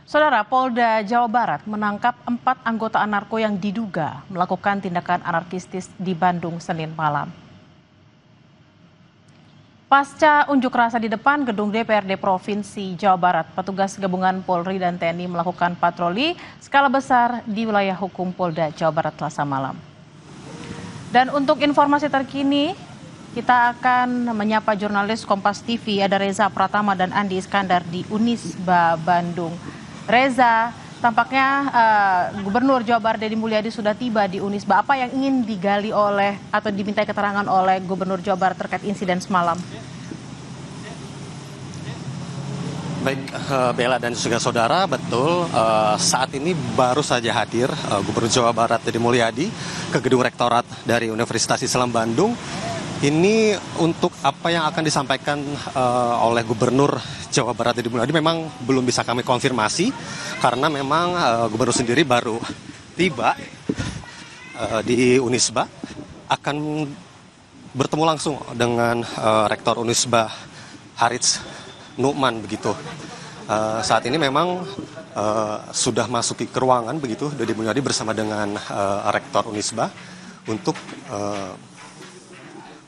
Saudara, Polda Jawa Barat menangkap 4 anggota anarko yang diduga melakukan tindakan anarkistis di Bandung Senin malam. Pasca unjuk rasa di depan gedung DPRD Provinsi Jawa Barat, petugas gabungan Polri dan TNI melakukan patroli skala besar di wilayah hukum Polda Jawa Barat Selasa malam. Dan untuk informasi terkini, kita akan menyapa jurnalis Kompas TV, ada Reza Pratama dan Andi Iskandar di Unisba Bandung. Reza, tampaknya Gubernur Jawa Barat Deddy Mulyadi sudah tiba di Unisba. Apa yang ingin digali oleh atau dimintai keterangan oleh Gubernur Jawa Barat terkait insiden semalam? Baik, Bella dan juga saudara, betul saat ini baru saja hadir Gubernur Jawa Barat Deddy Mulyadi ke gedung Rektorat dari Universitas Islam Bandung. Ini untuk apa yang akan disampaikan oleh Gubernur Jawa Barat Deddy Mulyadi memang belum bisa kami konfirmasi karena memang Gubernur sendiri baru tiba di Unisba, akan bertemu langsung dengan Rektor Unisba Harits Numan begitu. Saat ini memang sudah masuk ke ruangan begitu Deddy Mulyadi bersama dengan Rektor Unisba untuk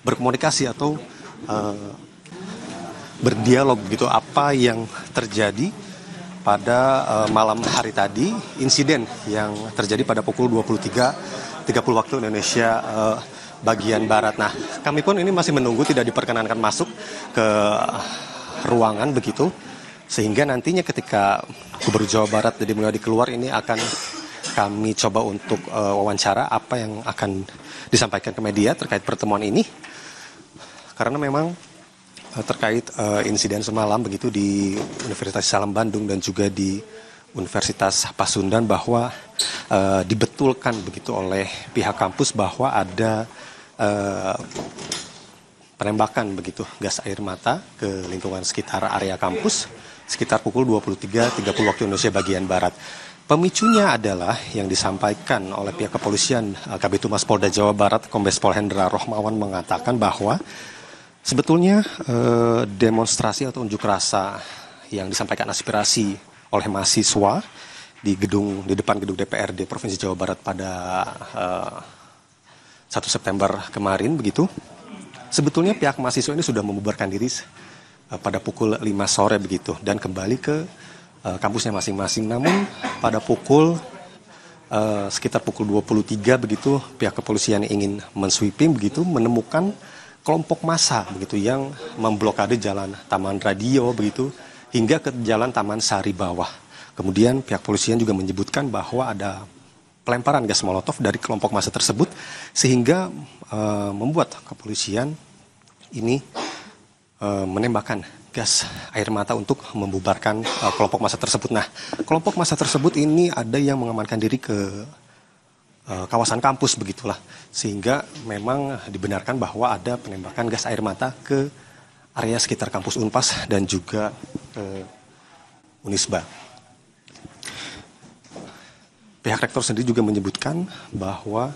berkomunikasi atau berdialog gitu apa yang terjadi pada malam hari tadi, insiden yang terjadi pada pukul 23.30 waktu Indonesia bagian barat. Nah, kami pun ini masih menunggu, tidak diperkenankan masuk ke ruangan begitu, sehingga nantinya ketika Gubernur Jawa Barat Deddy Mulyadi keluar ini akan kami coba untuk wawancara apa yang akan disampaikan ke media terkait pertemuan ini. Karena memang terkait insiden semalam begitu di Universitas Islam Bandung dan juga di Universitas Pasundan bahwa dibetulkan begitu oleh pihak kampus bahwa ada penembakan begitu gas air mata ke lingkungan sekitar area kampus sekitar pukul 23.30 waktu Indonesia bagian barat. Pemicunya adalah yang disampaikan oleh pihak kepolisian Kabid Humas Polda Jawa Barat Kombes Pol Hendra Rohmawan mengatakan bahwa sebetulnya demonstrasi atau unjuk rasa yang disampaikan aspirasi oleh mahasiswa di depan gedung DPRD Provinsi Jawa Barat pada 1 September kemarin begitu. Sebetulnya pihak mahasiswa ini sudah membubarkan diri pada pukul 5 sore begitu dan kembali ke kampusnya masing-masing. Namun pada sekitar pukul 23 begitu pihak kepolisian ingin mensweeping begitu menemukan kelompok massa begitu yang memblokade jalan Taman Radio begitu hingga ke jalan Taman Sari Bawah. Kemudian pihak kepolisian juga menyebutkan bahwa ada pelemparan gas molotov dari kelompok massa tersebut sehingga membuat kepolisian ini menembakkan gas air mata untuk membubarkan kelompok massa tersebut. Nah, kelompok massa tersebut ini ada yang mengamankan diri ke kawasan kampus begitulah, sehingga memang dibenarkan bahwa ada penembakan gas air mata ke area sekitar kampus Unpas dan juga Unisba. Pihak rektor sendiri juga menyebutkan bahwa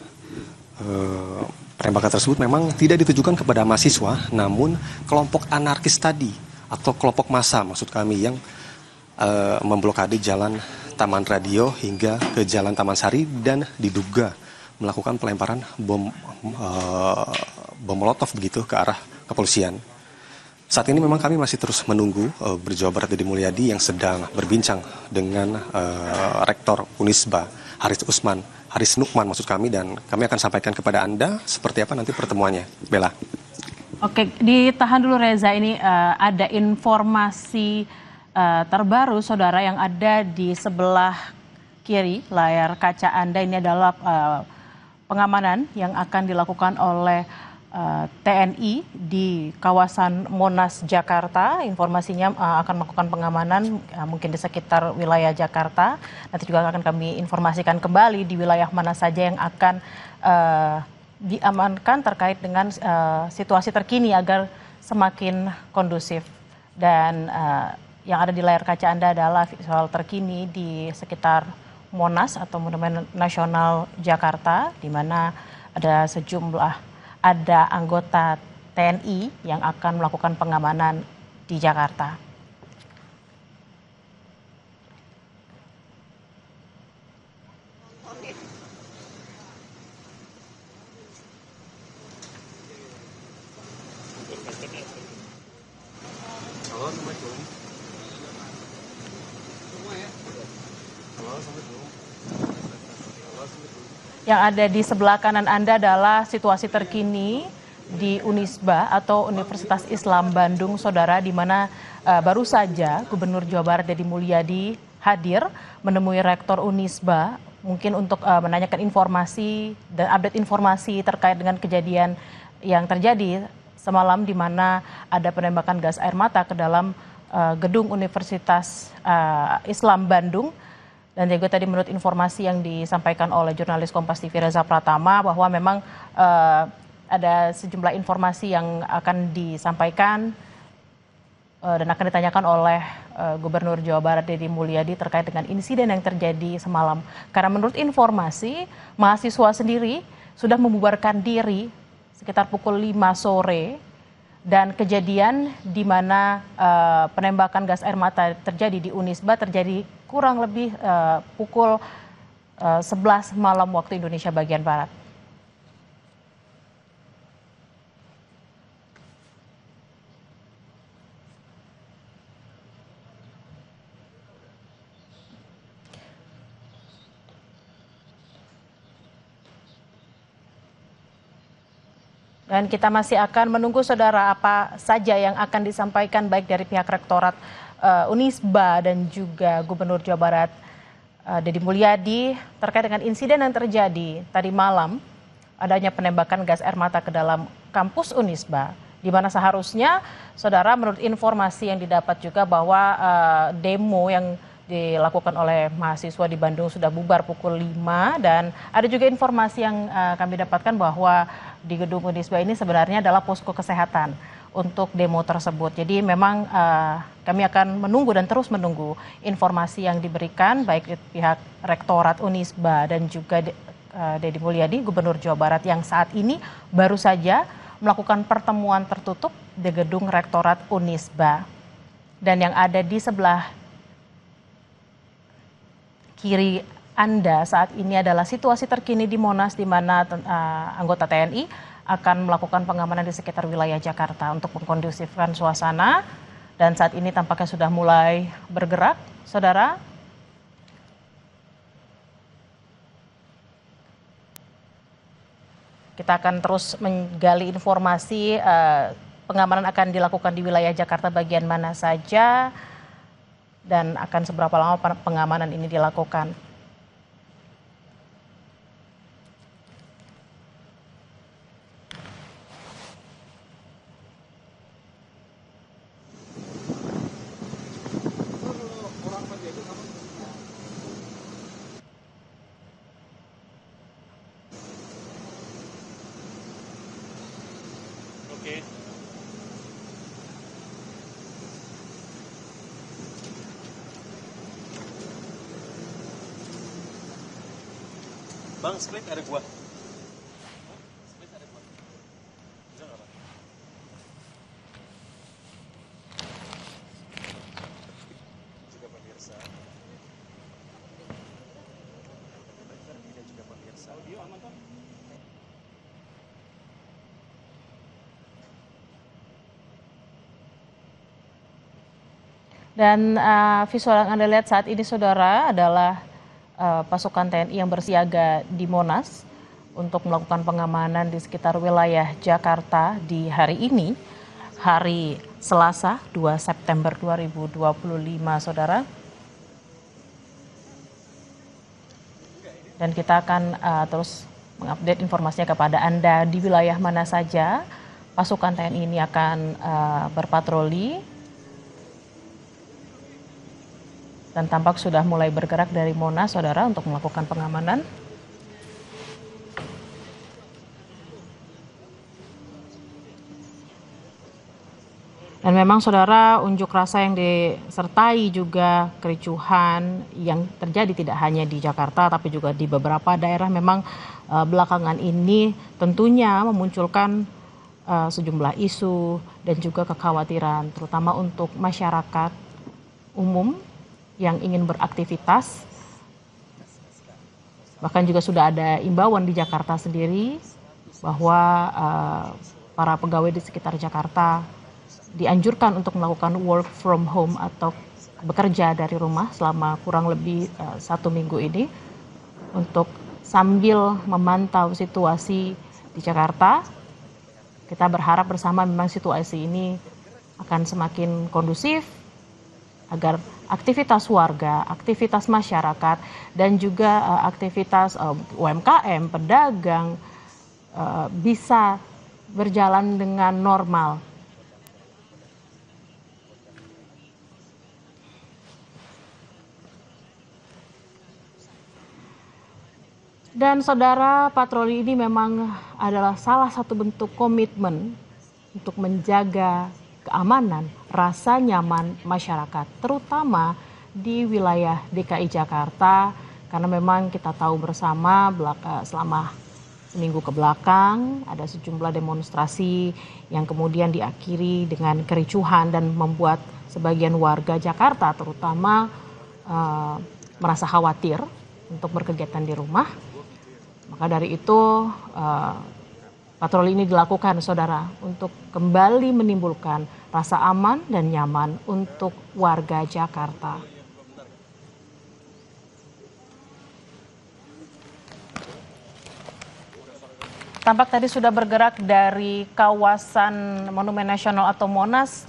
penembakan tersebut memang tidak ditujukan kepada mahasiswa, namun kelompok anarkis tadi atau kelompok massa maksud kami yang memblokade jalan Taman Radio hingga ke Jalan Taman Sari dan diduga melakukan pelemparan bom molotov begitu ke arah kepolisian. Saat ini memang kami masih terus menunggu Gubernur Jawa Barat Deddy Mulyadi yang sedang berbincang dengan Rektor Unisba Haris Nukman maksud kami, dan kami akan sampaikan kepada Anda seperti apa nanti pertemuannya. Bella. Oke, ditahan dulu Reza, ini ada informasi terbaru saudara yang ada di sebelah kiri layar kaca Anda. Ini adalah pengamanan yang akan dilakukan oleh TNI di kawasan Monas, Jakarta. Informasinya akan melakukan pengamanan mungkin di sekitar wilayah Jakarta. Nanti juga akan kami informasikan kembali di wilayah mana saja yang akan diamankan terkait dengan situasi terkini agar semakin kondusif. Dan yang ada di layar kaca Anda adalah visual terkini di sekitar Monas atau Monumen Nasional Jakarta, di mana ada anggota TNI yang akan melakukan pengamanan di Jakarta. Yang ada di sebelah kanan Anda adalah situasi terkini di Unisba atau Universitas Islam Bandung, Saudara, di mana baru saja Gubernur Jawa Barat Deddy Mulyadi hadir menemui Rektor Unisba mungkin untuk menanyakan informasi dan update informasi terkait dengan kejadian yang terjadi semalam di mana ada penembakan gas air mata ke dalam gedung Universitas Islam Bandung. Dan juga tadi menurut informasi yang disampaikan oleh jurnalis Kompas TV Reza Pratama bahwa memang ada sejumlah informasi yang akan disampaikan dan akan ditanyakan oleh Gubernur Jawa Barat Deddy Mulyadi terkait dengan insiden yang terjadi semalam. Karena menurut informasi mahasiswa sendiri sudah membubarkan diri sekitar pukul 5 sore dan kejadian di mana penembakan gas air mata terjadi di Unisba terjadi kurang lebih pukul 11 malam waktu Indonesia bagian Barat. Dan kita masih akan menunggu saudara apa saja yang akan disampaikan baik dari pihak Rektorat Unisba dan juga Gubernur Jawa Barat Deddy Mulyadi terkait dengan insiden yang terjadi tadi malam adanya penembakan gas air mata ke dalam kampus Unisba, di mana seharusnya saudara menurut informasi yang didapat juga bahwa demo yang dilakukan oleh mahasiswa di Bandung sudah bubar pukul 5 dan ada juga informasi yang kami dapatkan bahwa di gedung Unisba ini sebenarnya adalah posko kesehatan untuk demo tersebut. Jadi memang kami akan menunggu dan terus menunggu informasi yang diberikan baik pihak Rektorat Unisba dan juga Deddy Mulyadi, Gubernur Jawa Barat yang saat ini baru saja melakukan pertemuan tertutup di gedung Rektorat Unisba. Dan yang ada di sebelah kiri Anda saat ini adalah situasi terkini di Monas di mana anggota TNI akan melakukan pengamanan di sekitar wilayah Jakarta untuk mengkondusifkan suasana dan saat ini tampaknya sudah mulai bergerak, saudara. Kita akan terus menggali informasi pengamanan akan dilakukan di wilayah Jakarta bagian mana saja dan akan seberapa lama pengamanan ini dilakukan. Oke. Bang, split ada gua. Split ada gua. Bisa nggak, Bang? Juga pemirsa. Tidak juga pemirsa. Audio aman, Bang? Dan visual yang Anda lihat saat ini saudara adalah pasukan TNI yang bersiaga di Monas untuk melakukan pengamanan di sekitar wilayah Jakarta di hari ini, hari Selasa 2 September 2025 saudara. Dan kita akan terus mengupdate informasinya kepada Anda di wilayah mana saja pasukan TNI ini akan berpatroli. Dan tampak sudah mulai bergerak dari Monas, saudara, untuk melakukan pengamanan. Dan memang, saudara, unjuk rasa yang disertai juga kericuhan yang terjadi tidak hanya di Jakarta, tapi juga di beberapa daerah memang belakangan ini tentunya memunculkan sejumlah isu dan juga kekhawatiran, terutama untuk masyarakat umum yang ingin beraktivitas. Bahkan juga sudah ada imbauan di Jakarta sendiri bahwa para pegawai di sekitar Jakarta dianjurkan untuk melakukan work from home atau bekerja dari rumah selama kurang lebih 1 minggu ini untuk sambil memantau situasi di Jakarta. Kita berharap bersama memang situasi ini akan semakin kondusif agar aktivitas warga, aktivitas masyarakat, dan juga aktivitas UMKM, pedagang bisa berjalan dengan normal. Dan saudara, patroli ini memang adalah salah satu bentuk komitmen untuk menjaga keamanan, rasa nyaman masyarakat, terutama di wilayah DKI Jakarta, karena memang kita tahu bersama selama seminggu ke belakang ada sejumlah demonstrasi yang kemudian diakhiri dengan kericuhan dan membuat sebagian warga Jakarta terutama merasa khawatir untuk berkegiatan di rumah. Maka dari itu patroli ini dilakukan saudara untuk kembali menimbulkan rasa aman dan nyaman untuk warga Jakarta. Tampak tadi sudah bergerak dari kawasan Monumen Nasional atau Monas,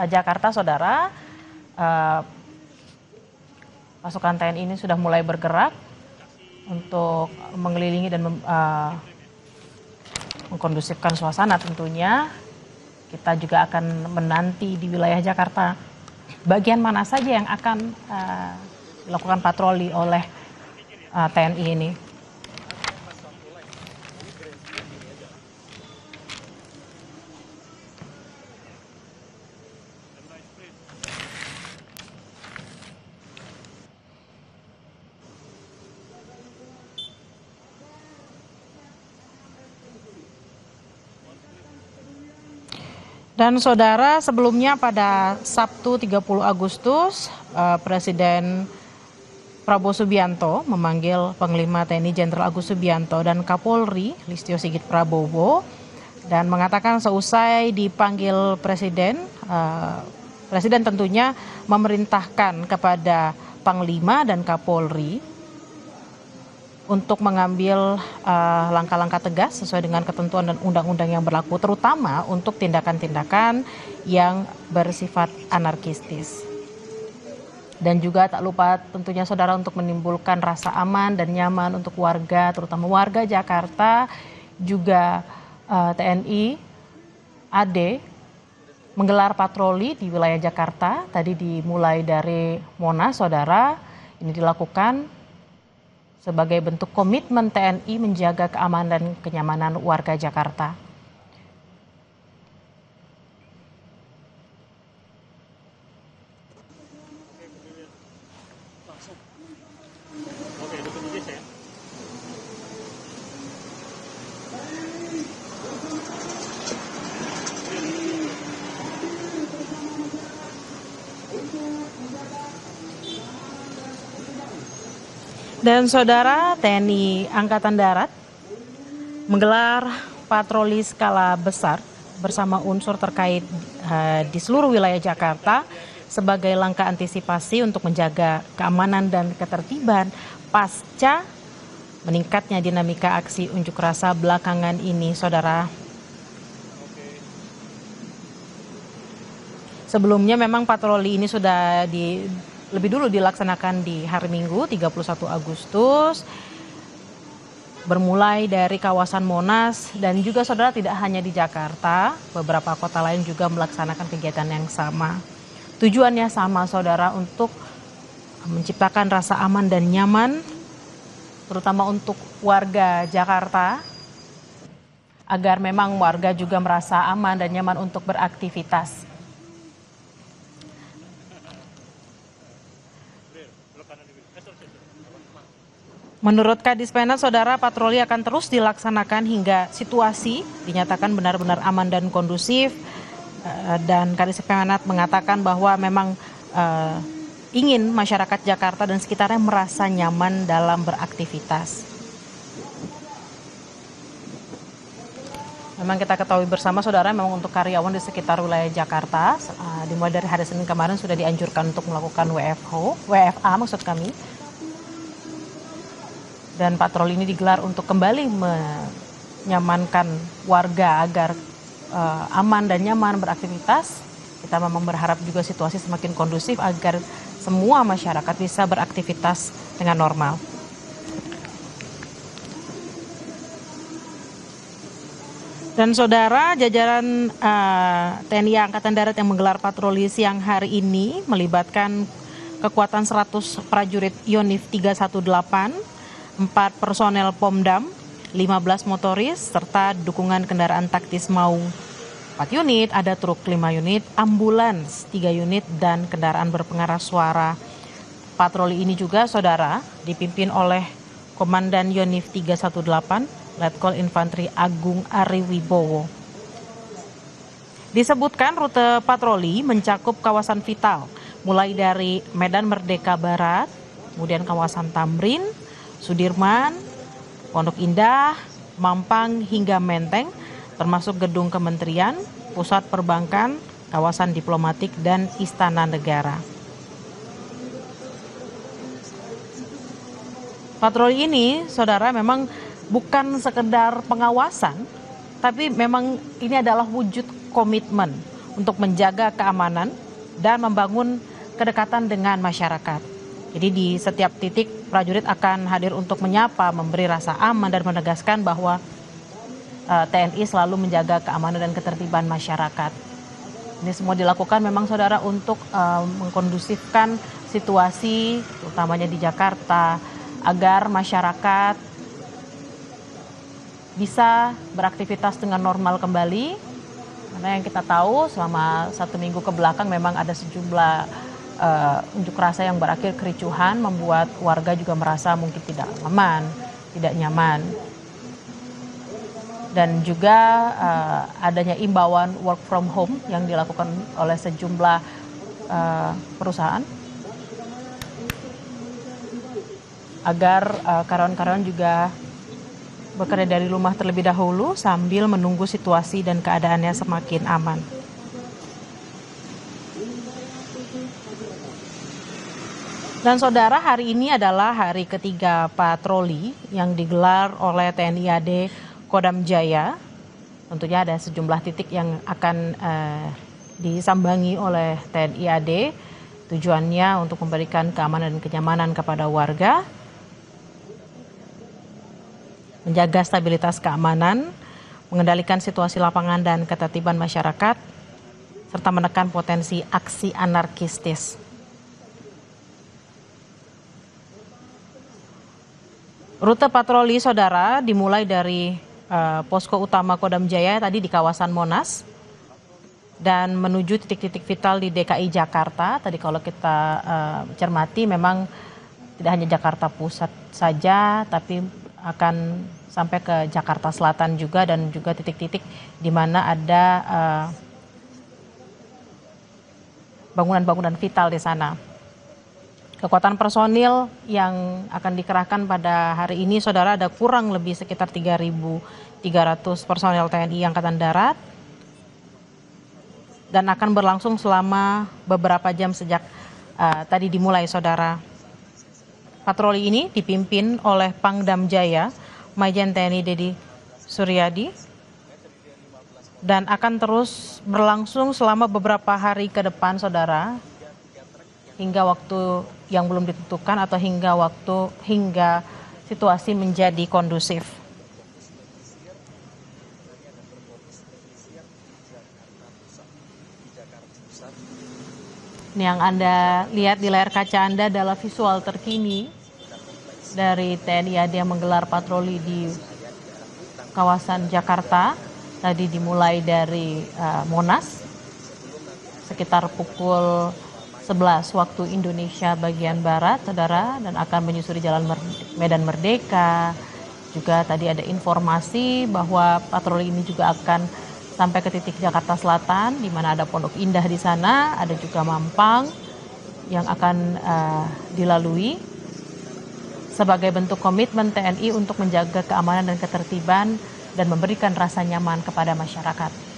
Jakarta saudara. Pasukan TNI ini sudah mulai bergerak untuk mengelilingi dan mengkondusifkan suasana tentunya. Kita juga akan menanti di wilayah Jakarta bagian mana saja yang akan dilakukan patroli oleh TNI ini. Dan saudara, sebelumnya pada Sabtu 30 Agustus, Presiden Prabowo Subianto memanggil Panglima TNI Jenderal Agus Subianto dan Kapolri Listio Sigit Prabowo dan mengatakan seusai dipanggil Presiden, Presiden tentunya memerintahkan kepada Panglima dan Kapolri untuk mengambil langkah-langkah tegas sesuai dengan ketentuan dan undang-undang yang berlaku, terutama untuk tindakan-tindakan yang bersifat anarkistis. Dan juga tak lupa tentunya saudara untuk menimbulkan rasa aman dan nyaman untuk warga, terutama warga Jakarta, juga TNI AD menggelar patroli di wilayah Jakarta. Tadi dimulai dari Monas, saudara. Ini dilakukan sebagai bentuk komitmen TNI menjaga keamanan dan kenyamanan warga Jakarta. Dan saudara, TNI Angkatan Darat menggelar patroli skala besar bersama unsur terkait di seluruh wilayah Jakarta sebagai langkah antisipasi untuk menjaga keamanan dan ketertiban pasca meningkatnya dinamika aksi unjuk rasa belakangan ini, saudara. Sebelumnya memang patroli ini sudah lebih dulu dilaksanakan di hari Minggu 31 Agustus bermulai dari kawasan Monas dan juga saudara tidak hanya di Jakarta, beberapa kota lain juga melaksanakan kegiatan yang sama. Tujuannya sama saudara, untuk menciptakan rasa aman dan nyaman terutama untuk warga Jakarta agar memang warga juga merasa aman dan nyaman untuk beraktivitas. Menurut Kadis Penat, saudara, patroli akan terus dilaksanakan hingga situasi dinyatakan benar-benar aman dan kondusif. Dan Kadis Penat mengatakan bahwa memang ingin masyarakat Jakarta dan sekitarnya merasa nyaman dalam beraktivitas. Memang kita ketahui bersama saudara, memang untuk karyawan di sekitar wilayah Jakarta dimulai dari hari Senin kemarin sudah dianjurkan untuk melakukan WFA maksud kami. Dan patroli ini digelar untuk kembali menyamankan warga agar aman dan nyaman beraktivitas. Kita memang berharap juga situasi semakin kondusif agar semua masyarakat bisa beraktivitas dengan normal. Dan saudara, jajaran TNI Angkatan Darat yang menggelar patroli siang hari ini melibatkan kekuatan 100 prajurit Yonif 318, 4 personel Pomdam, 15 motoris, serta dukungan kendaraan taktis Maung 4 unit, ada truk 5 unit, ambulans 3 unit, dan kendaraan berpengeras suara. Patroli ini juga, saudara, dipimpin oleh Komandan Yonif 318, Letkol Infantri Agung Ariwibowo. Disebutkan rute patroli mencakup kawasan vital, mulai dari Medan Merdeka Barat, kemudian kawasan Tamrin, Sudirman, Pondok Indah, Mampang hingga Menteng, termasuk gedung kementerian, pusat perbankan, kawasan diplomatik, dan istana negara. Patroli ini, saudara, memang bukan sekedar pengawasan, tapi memang ini adalah wujud komitmen untuk menjaga keamanan dan membangun kedekatan dengan masyarakat. Jadi di setiap titik prajurit akan hadir untuk menyapa, memberi rasa aman dan menegaskan bahwa TNI selalu menjaga keamanan dan ketertiban masyarakat. Ini semua dilakukan memang, saudara, untuk mengkondusifkan situasi utamanya di Jakarta agar masyarakat bisa beraktivitas dengan normal kembali. Karena yang kita tahu selama 1 minggu ke belakang memang ada sejumlah unjuk rasa yang berakhir kericuhan, membuat warga juga merasa mungkin tidak aman, tidak nyaman. Dan juga adanya imbauan work from home yang dilakukan oleh sejumlah perusahaan agar karyawan-karyawan juga bekerja dari rumah terlebih dahulu sambil menunggu situasi dan keadaannya semakin aman. Dan saudara, hari ini adalah hari ketiga patroli yang digelar oleh TNI AD Kodam Jaya. Tentunya ada sejumlah titik yang akan disambangi oleh TNI AD. Tujuannya untuk memberikan keamanan dan kenyamanan kepada warga, menjaga stabilitas keamanan, mengendalikan situasi lapangan dan ketertiban masyarakat, serta menekan potensi aksi anarkistis. Rute patroli, saudara, dimulai dari posko utama Kodam Jaya tadi di kawasan Monas dan menuju titik-titik vital di DKI Jakarta. Tadi kalau kita cermati memang tidak hanya Jakarta Pusat saja, tapi akan sampai ke Jakarta Selatan juga, dan juga titik-titik di mana ada bangunan-bangunan vital di sana. Kekuatan personil yang akan dikerahkan pada hari ini, saudara, ada kurang lebih sekitar 3.300 personel TNI Angkatan Darat dan akan berlangsung selama beberapa jam sejak tadi dimulai, saudara. Patroli ini dipimpin oleh Pangdam Jaya, Majen TNI Dedi Suryadi, dan akan terus berlangsung selama beberapa hari ke depan, saudara, hingga waktu yang belum ditentukan atau hingga situasi menjadi kondusif. Ini yang Anda lihat di layar kaca Anda adalah visual terkini dari TNI AD yang menggelar patroli di kawasan Jakarta. Tadi dimulai dari Monas sekitar pukul 11 waktu Indonesia bagian Barat, saudara, dan akan menyusuri Jalan Medan Merdeka. Juga tadi ada informasi bahwa patroli ini juga akan sampai ke titik Jakarta Selatan, di mana ada Pondok Indah di sana, ada juga Mampang yang akan dilalui sebagai bentuk komitmen TNI untuk menjaga keamanan dan ketertiban dan memberikan rasa nyaman kepada masyarakat.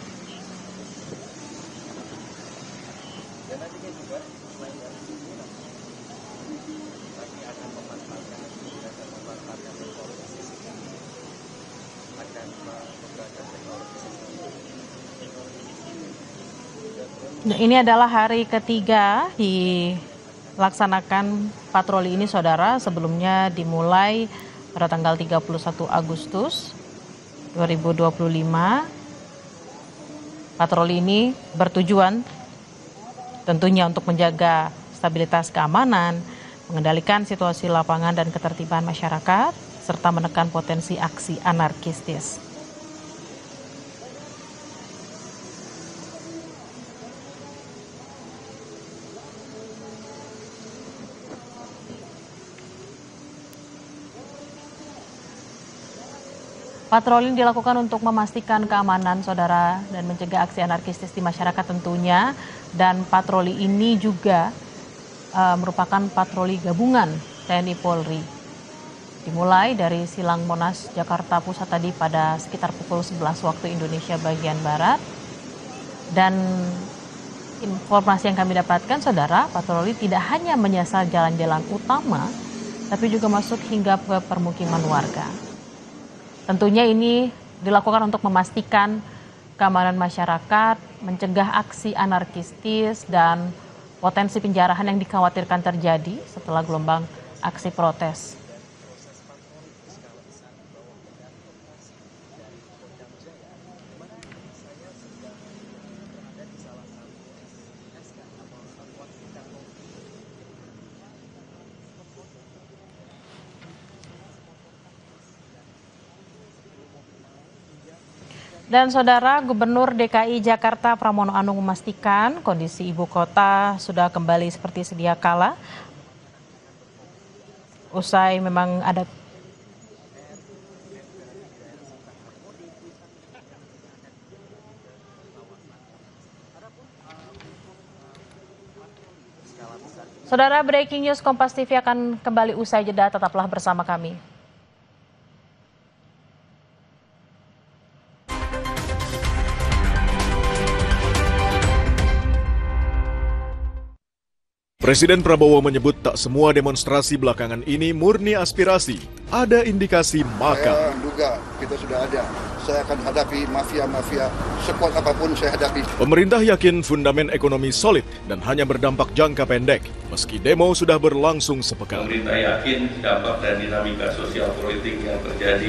Nah, ini adalah hari ketiga dilaksanakan patroli ini, saudara. Sebelumnya dimulai pada tanggal 31 Agustus 2025. Patroli ini bertujuan tentunya untuk menjaga stabilitas keamanan, mengendalikan situasi lapangan dan ketertiban masyarakat, serta menekan potensi aksi anarkistis. Patroli dilakukan untuk memastikan keamanan, saudara, dan mencegah aksi anarkistis di masyarakat tentunya. Dan patroli ini juga merupakan patroli gabungan TNI Polri. Dimulai dari Silang Monas, Jakarta Pusat tadi pada sekitar pukul 11 waktu Indonesia bagian Barat. Dan informasi yang kami dapatkan, saudara, patroli tidak hanya menyasar jalan-jalan utama, tapi juga masuk hingga ke permukiman warga. Tentunya ini dilakukan untuk memastikan keamanan masyarakat, mencegah aksi anarkistis dan potensi penjarahan yang dikhawatirkan terjadi setelah gelombang aksi protes. Dan saudara, Gubernur DKI Jakarta Pramono Anung memastikan kondisi ibu kota sudah kembali seperti sedia kala. Usai memang ada Saudara, breaking news Kompas TV akan kembali usai jeda, tetaplah bersama kami. Presiden Prabowo menyebut tak semua demonstrasi belakangan ini murni aspirasi. Ada indikasi makar. Saya duga kita sudah ada. Saya akan hadapi mafia-mafia sekuat apapun saya hadapi. Pemerintah yakin fundamen ekonomi solid dan hanya berdampak jangka pendek, meski demo sudah berlangsung sepekan. Pemerintah yakin dampak dan dinamika sosial politik yang terjadi